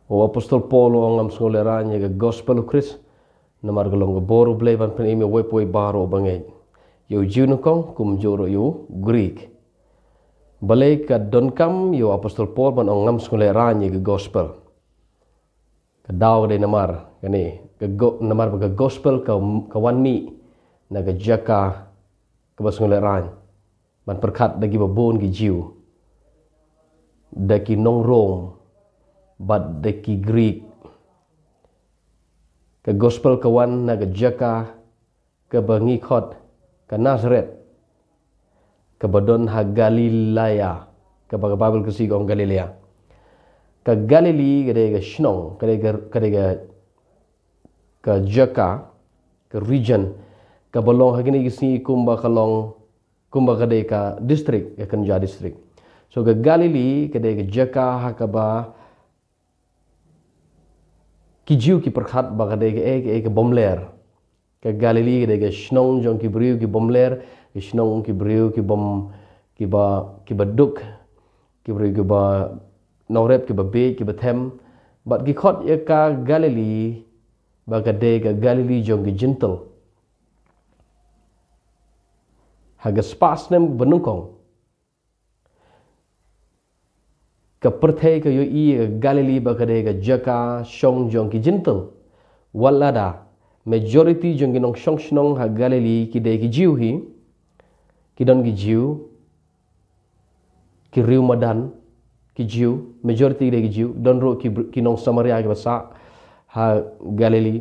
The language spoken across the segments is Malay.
O apostol Paulo ngam sngoleranya ga gospel Chris namar galong ga boru blevan pen imi wepoi baro bangai. Yo junukong kum joro yo Greek. Balai ka donkam yo apostol Paul man ngam sngoleranya ga gospel. Ka daw de namar kani namar ga gospel ka wanmi na ga jaka ka basngoleran. Man perkat dagi babon gi jiu. Daki nong Rome but daki Greek. Ka gospel kawan na jaka ka bangikot ka Nazareth ka badon ha Galilea ka baga Bible kasi gong Galilea ka Galilee gade ga shnong kade ka jaka ka region ka balong hagini gisi kumba kade ka district ka Kanja district. So ga Galilee kade ga jaka ha ka ba kijiu ki perkhat ba kade ga bomler ka Galilee kade ga shnong jong ki briu ki bomler ki shnong ki briu ki bom ki ba duk ki briu ki ba norep ki ba be ki ba them but ki khot ya ka Galilee ba kade ga Galilee jong ki gentle haga spas nem benungkong ka perthai ka yo i Galilee ba kade ga jaka shong jong ki gentle walada majority jong ki nong shong shnong ha Galilee ki de ki jiu hi ki don ki jiu ki riu madan ki jiu majority de ki jiu don ro ki nong Samaria ki basa ha Galilee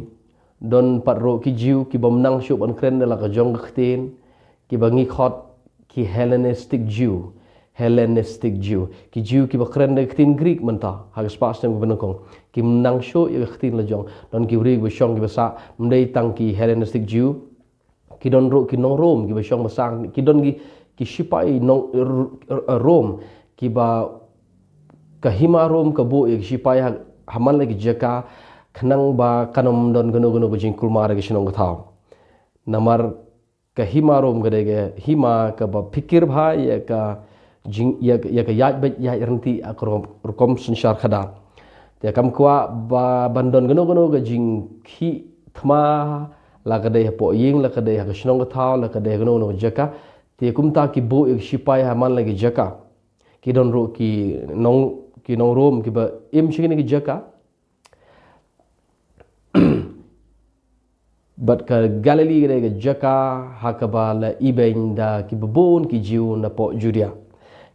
don pat ro ki jiu ki bomnang shup an kren la ka jong khten ki bangi khot ki Hellenistic Jew ki Jew ki bakren de khtin Greek menta ha spas nem benokong ki mnang sho ye khtin la jong don ki rig be shong ki basa mdei tang ki Hellenistic Jew ki don ro ki nong Rome ki be shong basang ki don ki shipai nong Rome ki ba kahima Rome ka bo ye shipai haman lagi jaka khnang ba kanom don gono jing kulmar ge shinong thao namar kahima Rome gade ge hima ka ba pikir bhai ya ka jing ya ka yaj bet ya renti akom sensyar khada te kam kwa ba bandon gono ga jing khi thma la kade po ying la kade ha shnong thao la kade gono jaka te kumta ki bo ek sipai ha man lagi jaka ki don ro ki nong Rom ki ba im shigini ki jaka but ka Galilee ga jaka hakaba la iben da ki babon ki jiu na po Judea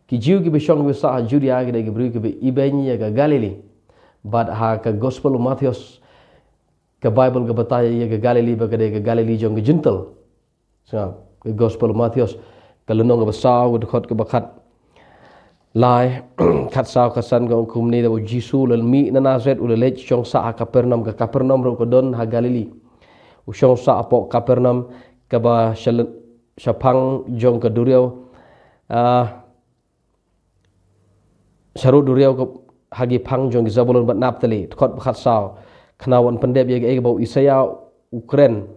ki jiu ki bishong bisa Judea ga bru ki iben ya ga Galilee but ha ka gospel Matthews ka Bible ga bataya ya ga Galilee ba ga Galilee jong gentle so ka gospel Matthews ka lunong ga basaw ga khot ka bakat lai khat saw ka san ga kum ni da Jisu lal mi na Nazareth ul lech chong sa Kapernaum ro ko don ha Galilee usyong sa apo Kapernaum ka ba syapang jong ka duriau saru duriau ka hagi pang jong Zabulon bat Naphtali khot khat saw khnawan pandep ye ga bau Isaya Ukraine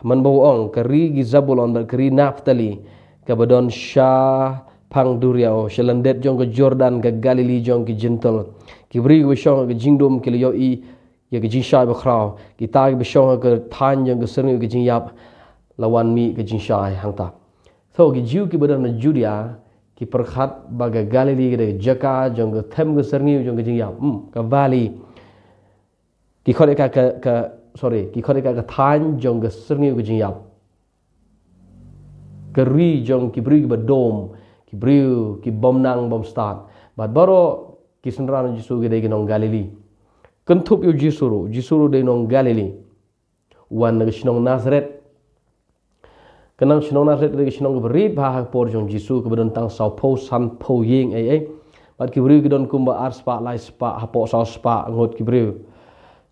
man bau ong ka ri gi Zabulon ba kri Naphtali ka badon sha pang duriau shalandet jong ka Jordan ka Galilee jong ki gentle ki bri go shong ka jingdom ki yo i ya ga jing sha ba khrao ki ta ga shong ka than jong ka sering ga jing yap lawan mi ga jing sha hangta so ki jiu ki badan Judea ki perkhat ba ga Galilee ga jaka jong ka them ga sering jong ga jing yap ka valley ki khore ka than jong ga sering ga jing yap ka ri jong ki bri ba dom ki briu ki bomnang bom start but baro ki senran Jisu ga de nong Galilee kentup yu Jisuru de nong Galilee wan ga shinong Nazareth kanang shinong Nazareth de shinong bri ba por jong Jisu ka badon tang saw po san po ying but ki briu ki don kumba ar spa lai spa hapo saw spa ngot ki briu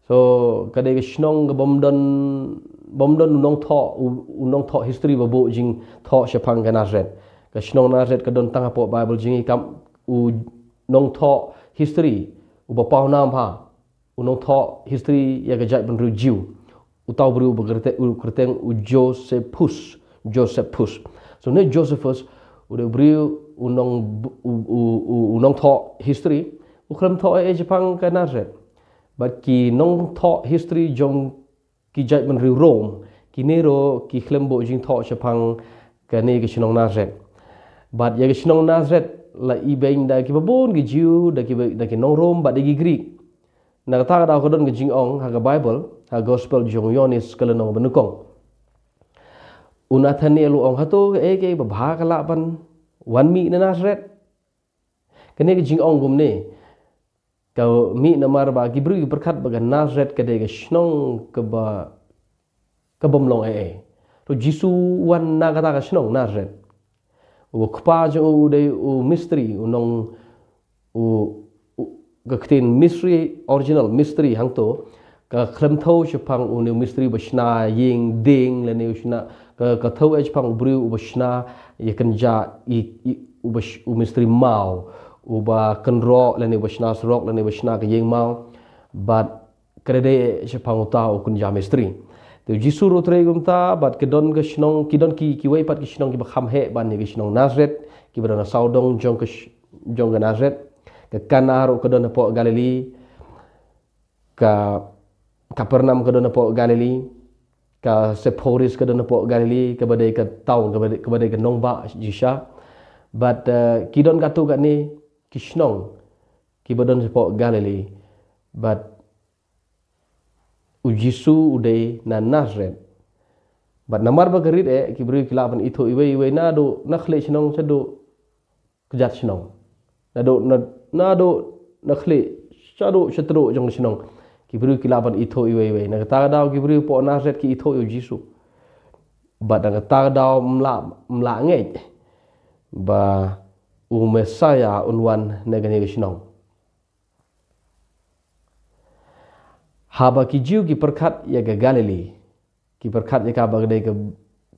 so ka de shinong ga bomdon nong tho history ba bo jing tho shapang ga Nazareth ka shinong Nazareth ka don tang hapo Bible jing kam u nong tho history u ba pau nam ha unong tho history ya ga jai ban ru jiu utau bru bagerte u kreteng u Josephus so ne Josephus u de bru unong tho history u kram tho Japan ka Nazareth but ki nong tho history jong ki jai man ri Rome ki nero ki khlembo jing tho chapang ka ne ki chinong Nazareth but ya ki chinong Nazareth la ibeng da ki babon ki Jew da ki nong Rome but da ki Greek na ta da ko don ki jing ong ha Bible ha gospel jong Yonis kala nong benukong Nathaniel ong hato ke babha kala pan wan mi na Nazareth kene ki jing ong gumne kau mi na marba ki bru berkat baga Nazareth kade ke shnong ke ba ke bomlong to Jisu wan na kata ka shnong Nazareth u kpa jo u de u mystery unong u gaktin mystery original mystery hang to ka khlem tho chapang u ne mystery bashna ying ding le ne usna ka tho chapang bru u bashna yakan ja u mystery mau uba kenro lani bashna srok lani bashna ke yeng mau but krede chapang utau kun ja mistri to Jisu ro tre gumta but kedon ke shnong kidon ki wei pat ki shnong ki bakham he ban ni ki shnong Nazareth ki badana saudong jong ke Nazareth ke Kana ro kedon po Galilee ka Kapernaum kedon po Galilee ka Sepphoris kedon po Galilee ke badai ke taun ke badai ke nongba jisha but kidon katu kat ni kishnong ki badon sepo Galilee but ujisu uday na Nazareth but namar bagarit ki beri kilapan itu iwe na do nakhle shnong sado kejat shnong na do nakhle sado shatro jong shnong ki beri kilapan itu iwe na kata daw ki beri po Nazareth ki itu ujisu but na kata daw mla ngej ba Messiah unwan negani gishnong haba ki jiu ki perkat ya ga Galilee ki perkat ya ka bagde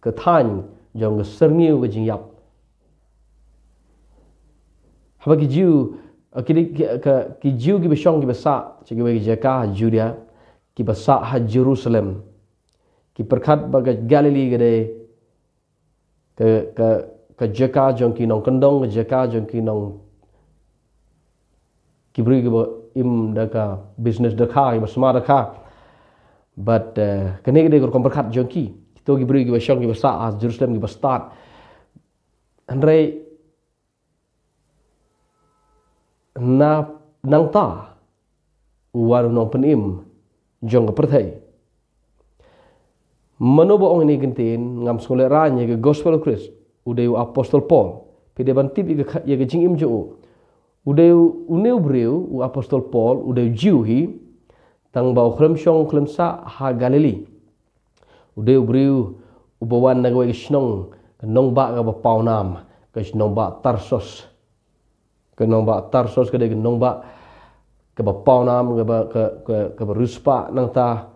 ke than jong serniu ke jingyap haba ki jiu ki jiu ki besong ki basa ci ki jaka Judea ki basa ha Jerusalem ki perkat baga Galilee gede ke jaka jong ki nong kendong ke jaka jong ki nong ki beri ke im daka business daka ki basma daka but kene ke ko berkat jong ki to ki beri ke basong ki basa as Jerusalem ki bastat andre na nang ta war nong penim jong ke perthai manobo ong ni gentin ngam skole ranya ke gospel of Christ udeu apostol Paul pide bantip ye ke jing im jo udeu uneu breu u apostol Paul udeu jiu hi tang bau khlem shong khlem sa ha Galilee udeu breu ubawan na we shnong nong ba ga pau nam ke shnong ba Tarsos ke nong ba Tarsos ke de nong ba ke ba pau nam ke ba Ruspa nang ta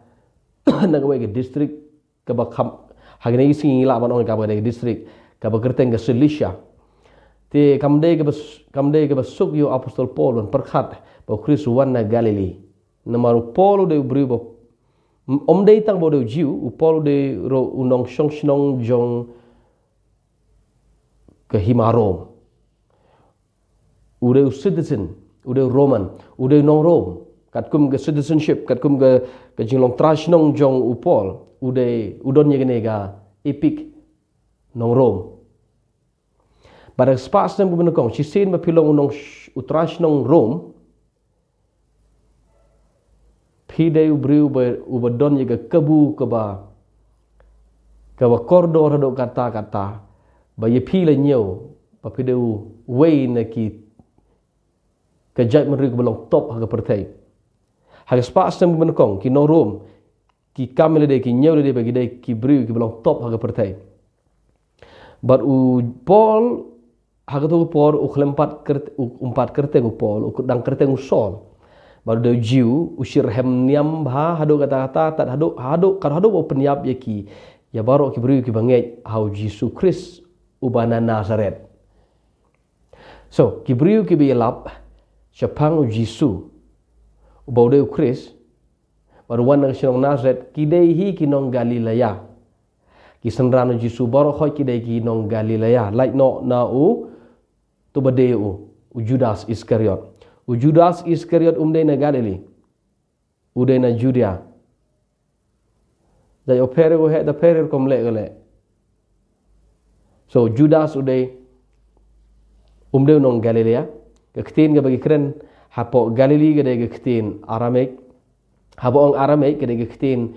na we ke district ke ba kham hagene isi la ban ong ka ba de district ka bekerteng ke Cilicia te kamde ke besuk yo apostol Paul dan perkat ba Kristus wan na Galilee namaru Paul de bri ba de tang bo de jiu Paul de ro unong shnong jong ke himarom ude citizen ude Roman ude nong Rome katkum ke citizenship katkum ke jinglong trashnong jong Paul ude udon ye ga epic nong Rome pada spas nem benukong sisin mapilong unong utrash nong Rome pide ubriu ubadon ye kebu keba koridor do kata ba ye pile nyeu ba pide way na ki kejat merik belong top ha pertai ha spas nem benukong ki nong Rome ki kamele de ki nyeu de bagi de ki briu ki belong top ha pertai but Paul hagatu Paul umpat kerteng Paul dang kerteng Saul baru de jiu usir hem niam ha hado kata-kata tat hado penyap ye ki ya baru ki beri ki banget how Jesus Christ ubana Nazareth so ki beri ki belap chapang Jesus ubau de Christ baru wan nang sinong Nazareth ki dei hi ki nong Galilea ki senrano Jesus baru khoi ki dei ki nong Galilea like no na tu badeu Judas Iskariot Judas Iskariot umde na Galilee udah na Judea. Jadi opere go het da perer kom le gale. So Judas udah nong Galilea. Keketin ga bagi keren hapo Galilea ga de keketin Aramaic. Hapo ong Aramaic ga de keketin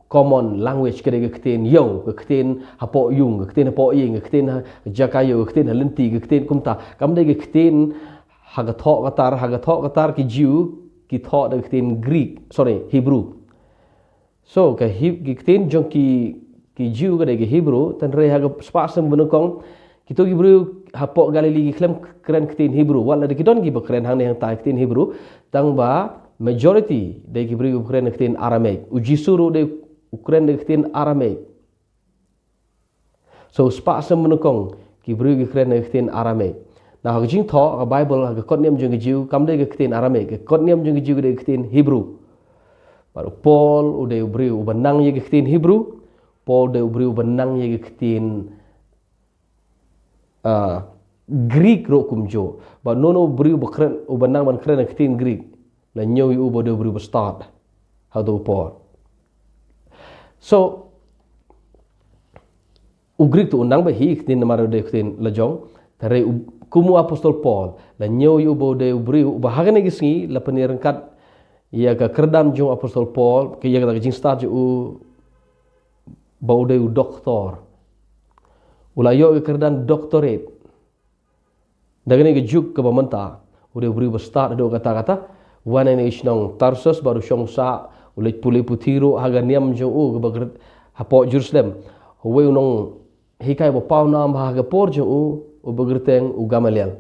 common language ga de keketin yo, keketin hapo yung, keketin hapo ying, keketin jakayo, keketin halenti, keketin kumta. Kam de keketin haga thok katar ki Jew ki thok de keketin Hebrew. So keketin jong ki Jew ga de Hebrew tan re haga spasem bunukong kita Hebrew hapo Galilea klem keren ketin Hebrew wala de kidon gi keren hang ne hang ta ketin Hebrew tang ba majority de Hebrew keren ketin Aramaic ujisuru de keren de ketin Aramaic. So spasem bunukong ki Hebrew gi keren ketin Aramaic. Nah hang jing tho ka Bible hang kot niam jong Jew kam de ketin Aramaic kot niam jong Jew de ketin Hebrew. Baru Paul udah Hebrew benang ye ketin Hebrew. Paul de Hebrew benang ye ketin Greek ro kumjo ba nono bri bakren ubanang ban kren ketin Greek la nyoy u bodo bri start how do Paul. So u Greek tu unang ba hi ketin namaro de ketin lajong tare kumu apostol Paul la nyoy u bodo bri bahagane gisngi la penirangkat ya ka kerdam jong apostol Paul ke ya ka jing start u bodo doktor ulayo kerdan doctorate dagane ge juk ke bamanta udah beri start do kata-kata wana ne isnong Tarsus baru syong sa ulit puli putiro haga niam jo u ke hapo Jerusalem we unong hikai bo pau nam haga por jo u begerteng u Gamaliel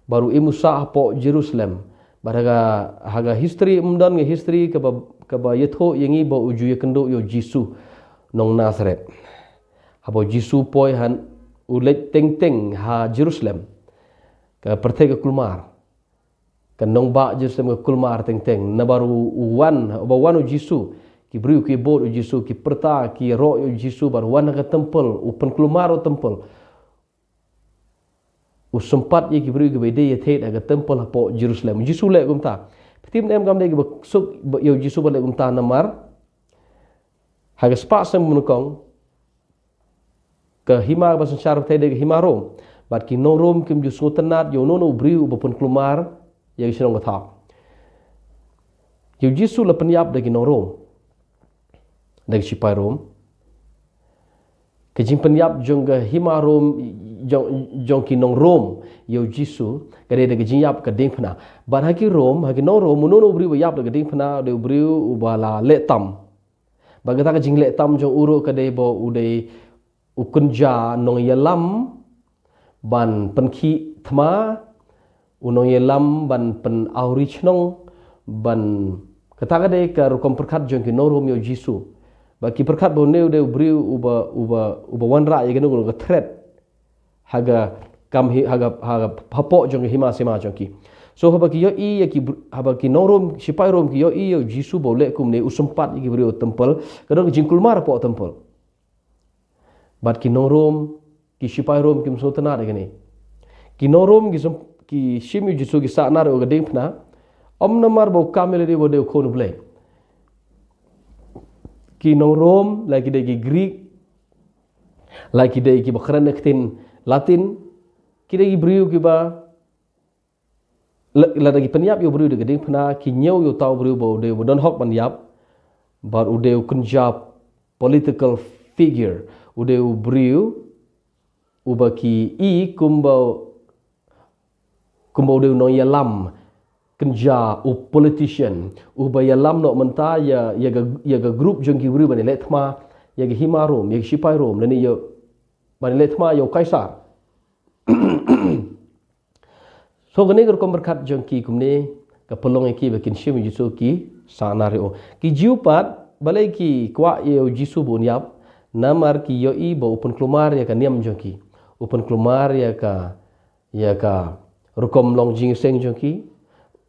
baru imusa hapo Jerusalem baraga haga history umdan ge history ke ba yetho yengi bo uju ye kendo yo Jisu nong Nazareth. Hapo Jisu poi han ulet teng ha Jerusalem ka pertega kulmar kan nong ba Jerusalem ka kulmar teng na baru wan Jisu ki briu ki bod Jisu ki perta ki ro Jisu baru wan ka temple open kulmar o temple sempat ye ki briu ki bede ye thet ka temple hapo Jerusalem Jisu le gumta tim nem gam de ki suk yo Jisu le gumta namar haga spasem munukong ke hima basan syarab tede ke hima rom bat ki no rom kim ju tenat yo no briu bopun klumar ye sinong thak yo Jisu la penyap de ki no rom de sipai rom ke jing penyap jong ke hima rom jong ki nong rom yo Jisu ke de jing yap ke ding phna bat ha ki rom ha ki no rom no briu yap de ding phna de briu ubala letam bagata ke jing letam jong uro ke de bo udai ukunja nong yelam ban penki thma unong yelam ban pen aurich nong ban kataga de ka rukom perkat jong ki norom yo Jisu ba ki perkat bo neu de briu uba wanra ye genu ga threat haga kam haga hapo jong hima sema jong ki so haba ki yo i ye ki haba ki norom sipai rom ki yo i yo Jisu bo le kum ne usumpat ki briu temple kadang jingkul mar po temple bat ki norom ki sipai rom kim so tana de gani ki norom ki shimi Jisu ki sa nar o gading pna om namar bo kamele de bo de khonu ble ki norom lagi de ki Greek lagi de ki bakran nektin Latin ki de ki briu ki ba la de ki penyap yo briu de gading pna ki nyau yo tau briu bo de don hok penyap bar ude kunjab political figure ude briu ubaki i kumbo de no yalam kenja u politician uba yalam no menta ya ga group jong ki briu bani letma ya ga himarom ya sipai rom lani yo bani letma yo kaisar so gane gor kom berkat jong ki kumne ka pelong ki bakin shim Jisu ki sanario ki jiupat balai ki kwa yo Jisu bunyap namar ki yo i bo open klumar ya ka niam jongki open klumar ya ka rukom long jing seng jongki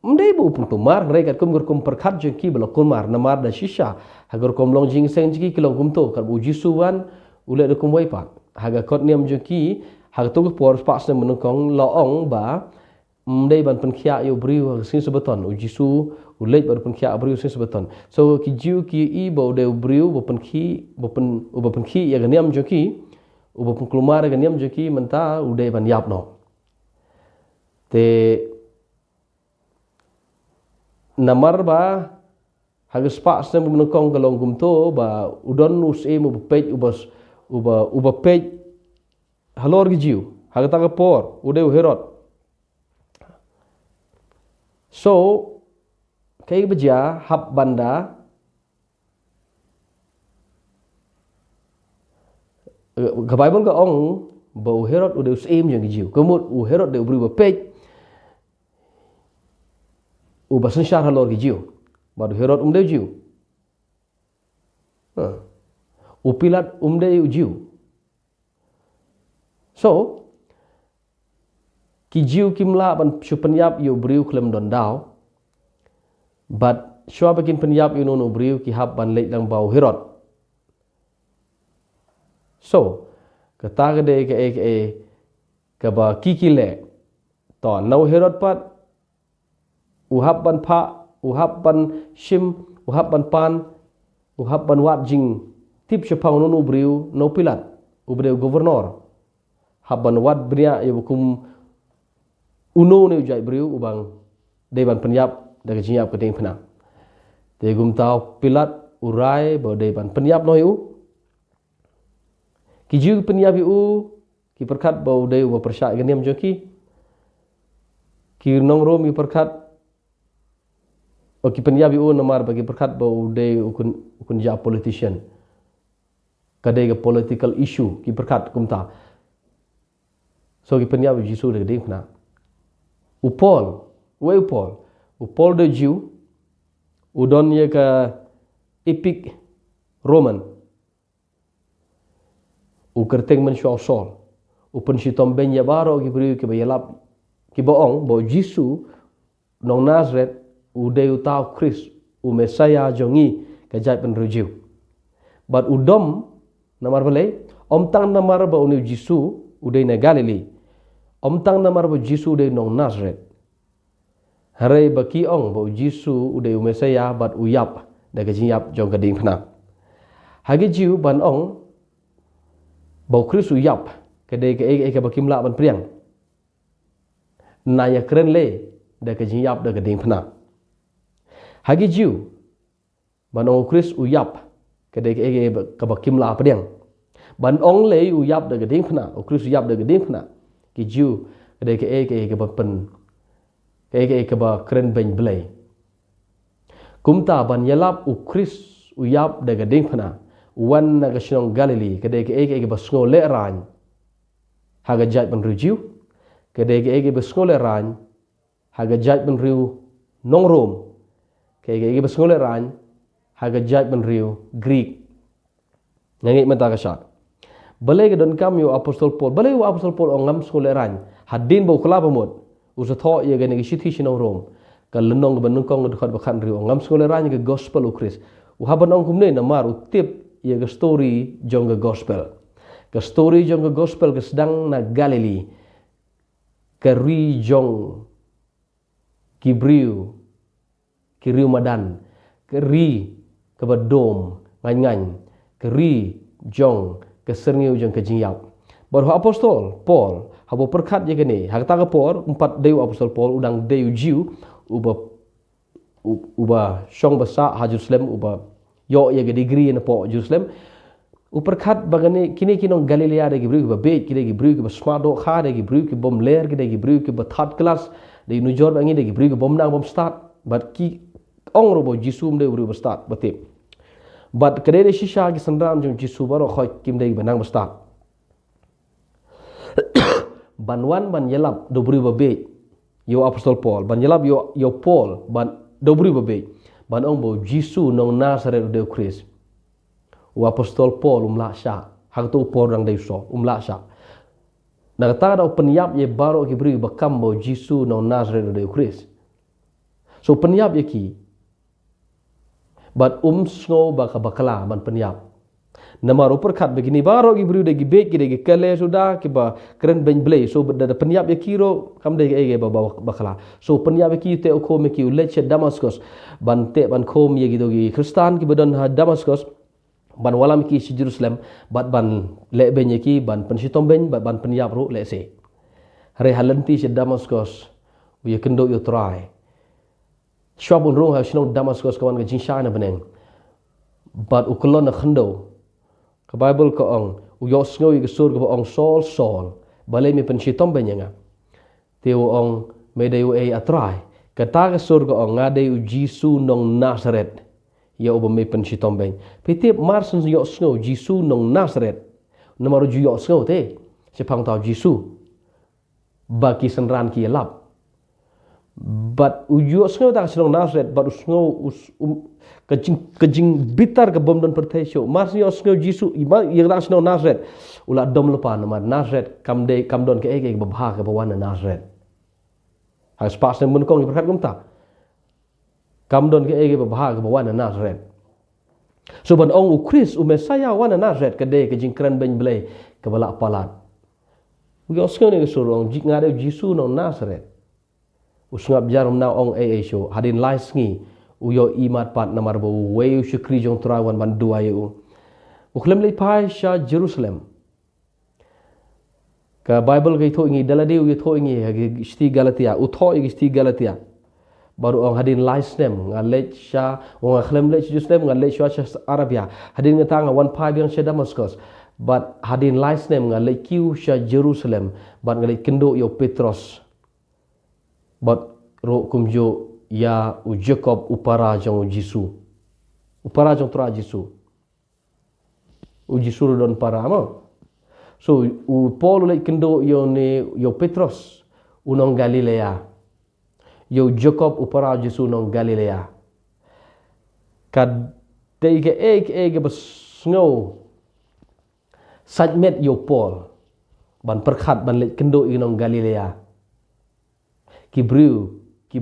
mdai bo open klumar mereka kum gur perkat jongki belo klumar namar da shisha hagar kom long jing seng jongki kilong kumto kar bu Jisu wan ule kum waipat haga kot niam jongki haga tu por pas menukong loong ba mdei ban penkhia yo briu sin sebeton u Jisu u lej ban penkhia briu sin sebeton so ki jiu ki i bo de briu bo penkhi bo penkhi ya ganiam joki u bo penklumar ganiam joki menta u de ban yap no te namar ba hagas pa sem menukong galong gumto ba udon us e mo pej uba pej halor gi jiu hagata ka por ude u herot so kay baja hab banda ka Bible ka ong ba u herot ude us e jang gi jiu kamut u herot de ubri ba pej u ba sensyar halor gi jiu ba herot umde jiu u Pilat umde u jiu so ki jiu kimla ban shu penyap yu briu klem don dau but shua bakin penyap yu no briu ki hab ban leit lang bau herot so kata gede ke ka ba kikile to nau herot pat uhab ban pha uhab ban shim uhab ban pan uhab ban wat jing tip shapang no briu no Pilat ubriu gubernur haban wat bria yu kum uno ne ujai briu ubang deban penyap daga jinyap keding pena te gum tau Pilat urai bo deban penyap no yu ki jiu penyap yu ki perkat bo de bo persyak ganiam joki ki nong rom yu perkat o ki penyap yu namar bagi perkat bo de ukun ja politician kadai ga political issue ki perkat kum ta so ki penyap Jisu de keding pena Upol de Jiu udon ye ka epic Roman u kerteng men syau sol u pen sitom ben ya baro ki beri ki bayalap ki boong bo Jisu nong Nazareth u de utau Chris u Mesaya jongi ka jai pen rujiu but udom namar bale om tang namar ba uni Jisu u de na Galilee om tang namar ba Jisu de nong Nazareth harai baki ong ba Jisu ude u Mesaya bat uyap daga jinyap jong kading pena hagi jiu ban ong ba Chris uyap kade ke bakim la ban priang naya keren le daga jinyap daga ding pena hagi jiu ban ong Chris uyap kade ke bakim la priang ban ong le uyap daga ding pena o Chris uyap daga ding pena ki jiu kade ke pen ke ba keren ben blai kumta ban yalap u Chris u yap daga ding phana wan naga shnong Galilee kade ke ba sngo le ran haga jat ban rujiu kade ke ba sngo le ran haga jat ban riu nong rom ke ba sngo le ran haga jat ban riu Greek ngangi mata ka shat balai ke don kam yo apostol Paul balai u apostol Paul ongam sngo le ran hadin bo kala pamot usatho ye gani gishi shinong rom kal lenong ban kong dekat bakan riu ngam skole ranya ke gospel u Chris u habanong kumne namar u tip ye ke story jong ke gospel ke sedang na Galilee ke ri jong kibriu ki riu madan ke ri ke badom ngan ke ri jong ke serniu jong ke jinyap baru apostol Paul habo perkat je gani hak ta por empat dewa apostol Paul udang dewa Jiu uba syong basa ha Jerusalem uba yo ye degree na po Jerusalem u perkat bagani kini kinong Galilea de gibru ba be kide gibru ke smado kha de gibru ke bom ler kide gibru ke ba third class de nujor bangi de gibru ke bom nang bom start but ki ong robo Jisum de bru start batip but kade de shisha ki sandram jong Jisu baro khoi kim de banang start banwan ban yelap dobri babe yo apostol Paul ban yelap yo Paul ban dobri babe ban ong bo Jisu nong Nazareth de Chris u apostol Paul umla sha hak tu por rang dei so umla sha na ta da penyap ye baro ki bri bakam bo Jisu nong Nazareth de Chris so penyap ye ki but sngo bakala ban penyap Nama ro perkat begini baro gi bru de gi bet gi de gi kale sudah ki ba keren ben blay so da penyap ya kiro kam de ge ba bakala so penyap ya ki te ko me ki ulet Damascus ban te ban kom ye gi do gi Kristan ki badon ha Damascus ban walam ki si Jerusalem bat ban le ben ye ki ban pensitom ben bat ban penyap ro le se re halanti si Damascus ye kendo yo try shop on ro ha shino Damascus kawan ga jin shana beneng bat ukolon na khando ka Bible ko ong uyos ngoy ke sur ko ong Saul balay mi pensitom benyanga teo ong medeu e atrai kata ke sur ko ong ngade u Jisu nong Nazaret ya obo me pensitom ben pitip marsen yo sngo Jisu nong Nazaret nomor ju yo sngo te sepang tau Jisu baki senran ki lap but ujo sngo ta snong Nazaret but sngo kejing bitar ke bom don pertesyo mas yo sngo Jisu yang ras no Nazaret ula dom lupa nama Nazaret kam don ke ege babha ke bawan Nazaret has pas mun kong berkat gumta kam don ke ege babha ke bawan Nazaret so ban ong u Chris u Messiah wan Nazaret ke de ke jing kran ben blay ke balak palat yo sngo ne suruh ong jik ngade Jisu no Nazaret usngap jarum na ong show hadin lais ngi uyo imat pat namar bo weu syukri jong turawan ban dua yu uklem le pai sha Jerusalem ka Bible ke tho ngi dalade u tho ngi sti Galatia u tho ngi sti Galatia baru ong hadin lais nem ngale sha ong akhlem le Jerusalem ngale sha Arabia hadin ngatang wan pai biang sha Damascus but hadin lais nem ngale kiu sha Jerusalem bat ngale kendo yo Petros bat ro kumjo ya u Jacob upara jong Jisu upara jong tra Jisu u Jisu don para mo so u Paul le kendo yo Petros unong Galilea yo Jacob upara Jisu nong Galilea kad tege ege bas snow sajmet yo Paul ban perkhat ban le kendo nong Galilea Kibriu ki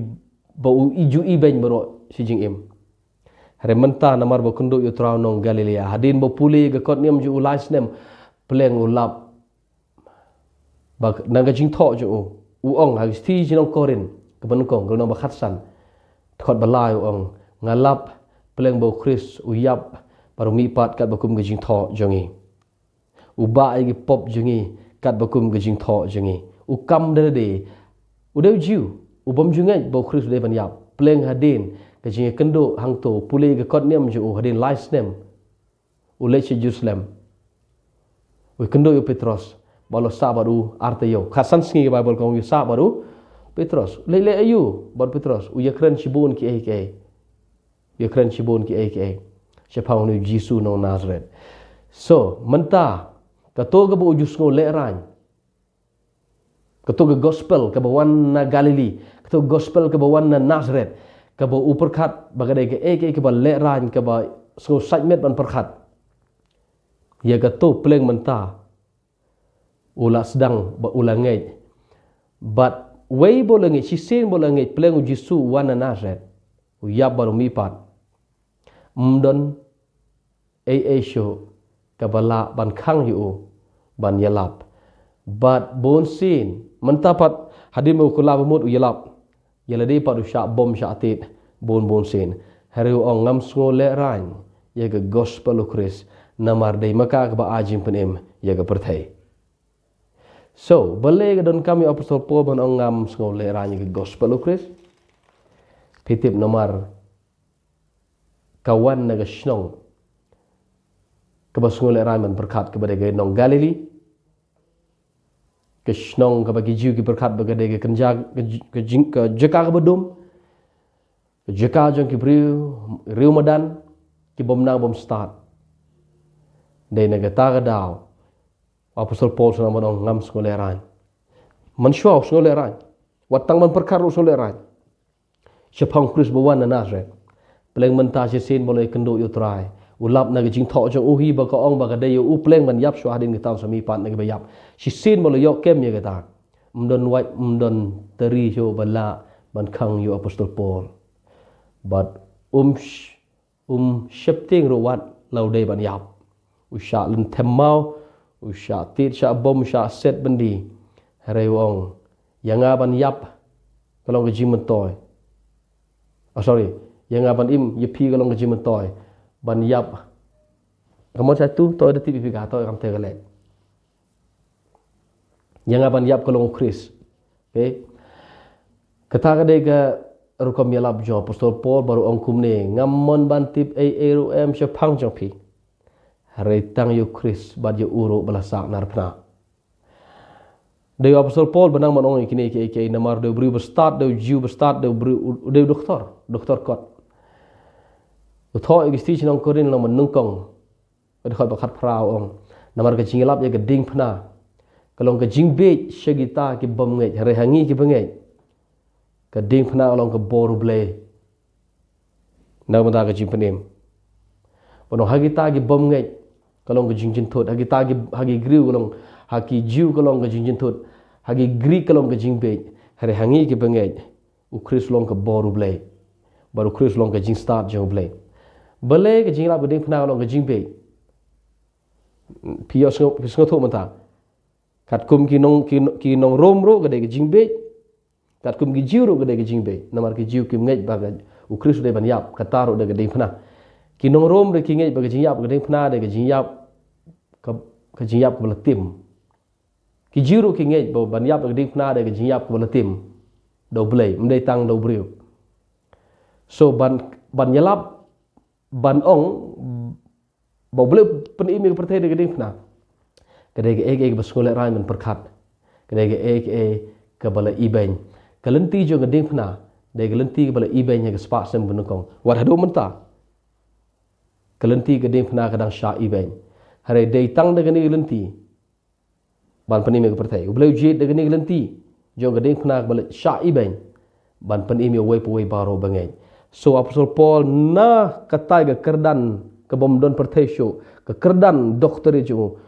bau iju iben bero si jing im hare menta namar bo kendo yo trau nong Galilea hadin bo puli ga kot niam ju ulais nem pleng ulap bak nang jing tho ju u ong ha sti jinong korin ke ban kong ro ba khatsan khot balai ong ngalap pleng bo Chris u yap baru mi pat kat bakum ga jing tho jongi u ba gi pop jongi kat bakum ga jing tho jongi u kam de udau jiu ubam jungai bo Chris de ban yap pleng hadin ke jing kendo hang to puli ga kot niam ju hadin lais nem u le Jerusalem u kendo yo Petros balo sabaru artayo khasan singi Bible kong yo sabaru Petros le ayu bot Petros u yakran chibun ki yakran chibun ki sepang ni Jisu no Nazaret so menta kato ga bo jus ngo le ran kato ga gospel ka bawan na Galilee kato gospel ka bawan na Nazaret ka ba uperkhat bagade ke ba le ran ka ba so sajmet ban perkhat ya kato pleng menta ula sedang ba ulangai but way bolangi sisin bolangi pleng Jisu wan na Nazaret u yab baru mipat mdon show ka bala ban khang yu ban yalap but bon sin mentapat hadim ko la bumut u yalap yalade padu sha bom sha atit bon sin haru ong ngam sngo le ran ya ga gospel of Christ namar dei maka ka ba ajim penem ya ga perthai so bale ga don kami apostol Paul ban ong ngam sngo le ran ya ga gospel of Christ pitip namar kawan na ga snong ka ba sngo le ran man berkat kepada ga nong Galilee ke snong ka bagi jiu ki berkat bagade ke kenja ke jeka ka bedum ke jeka jong ki riu madan ki bom nang bom start dei na gata ga daw apostol Paul sana manong ngam skoleran man shwa skoleran watang man perkar skoleran sepang Chris bawan na Nazaret pleng menta se sin boleh kendo yo try ulap na jing tho jong uhi ba ka ong ba ka de yo u pleng man yap shwa hadin ki taw sami pat na ki yap si sin boleh yo kem ye gata mdon teri yo bala ban khang yo apostol Paul but shifting ro wat lau de ban yap usya lentem mau, usya tit, usya bom, usya set bendi. Hari wong yang aban yap kalau gaji mentoy. Yang aban yepi kalau gaji mentoy. Ban yap. Kamu satu toy ada tipi pika toy kam tegale. Yang aban yap kalau Chris. Okay. Kata kadega rukam yalap jo apostol Paul baru ongkum ne ngamon bantip ru syapang jopi. Hari tang yu Chris bad yu uru balasak narpna. Dewa apostol Paul benang manong ikini ke namar de beri bestart de jiu bestart de beri de doktor kot. Utho igisti chinong korin lo menungkong. Ada khot bakat prau ong. Namar ke jingilap ya geding pna. Kalau ke jingbe syagita ki bom ngai hari hangi ki bengai. Keding pna along ke boru ble. Nak mata ke jing penim. Pono hagita ki bom ngai. Kalau ke jing tot hagita ki hagi griu kalau haki jiu kalau ke jing tot. Hagi gri kalau ke jing be. Hari hangi ki bengai. Ukris long ke boru ble. Baru kris long ke jing start jauh ble. Bele ke jing lap keding pna along ke jing be. Pio sengotok mata. Kat kum ki nong rom ro ke de jing be. Kat kum ki jiu ro ke de jing be. Namar ki jiu ki ngai baga ukris de ban yap kataro de keding pna. Ki nong rom de ki ngai baga jing yap keding pna de jing yap ke jing yap ke tim. Ki jiu ro ki ngai ban yap keding pna de jing yap ke tim. Do blai mdai tang do briu. So ban yalap ban ong bau boleh penimi ke pertai de geding pna. Kedai ke bersekolah rai men perkat. Kedai ke bala ibeng. Kelenti jo geding pna. De kelenti ke bala ibeng ke sepak sem benukong. War hado menta. Kelenti geding pna kadang sya ibeng. Hari de tang de geding kelenti. Ban penimi ke pertai. Boleh ujit de geding kelenti. Jo geding pna ke bala sya ibeng. Ban penimi wei baro bengai. So apostol Paul na katai ke kerdan ke bomdon pertai syo ke kerdan doktor jo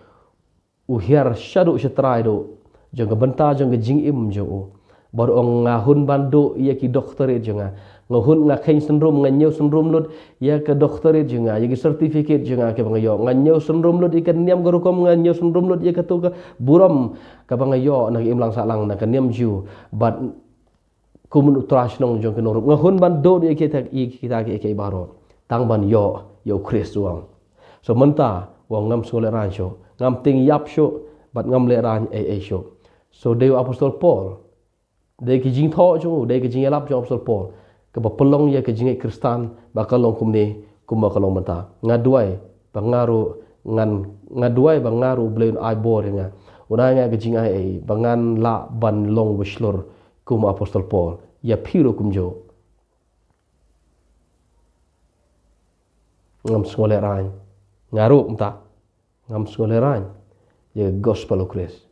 uhiar syadu syatrai do jang benta jang jing im jo baru ong ngahun bando ia ki doktor jonga ngahun ngakhain syndrome nganyau syndrome lut ia ke doktor jonga ia ki certificate jonga ke bangayo nganyau syndrome lut ikan niam garukom nganyau syndrome lut ia ke tu ke buram ke bangayo nak imlang salang nak niam ju bat kumun utrash nong jong ke norup ngahun bando ia kita ke baro tang ban yo Chris wang. So menta wang ngam sole ran syo, ngam ting yap syo, bat ngam le ran syo. So dewa apostol Paul, de ki jing tho jo, de ki jing yalap jo apostol Paul, ke ba pelong ya ke jing Kristan bakal long kumne bakalong menta. Ngaduai bangaru ngaduai bangaru bleun ai bor nga. Unanga ke jing ai bangan la ban long beslur kum apostol Paul. Ya piro kumjo. Ngam sekolah ran ngaruh entah ngam sekolah ran ya gospel of Christ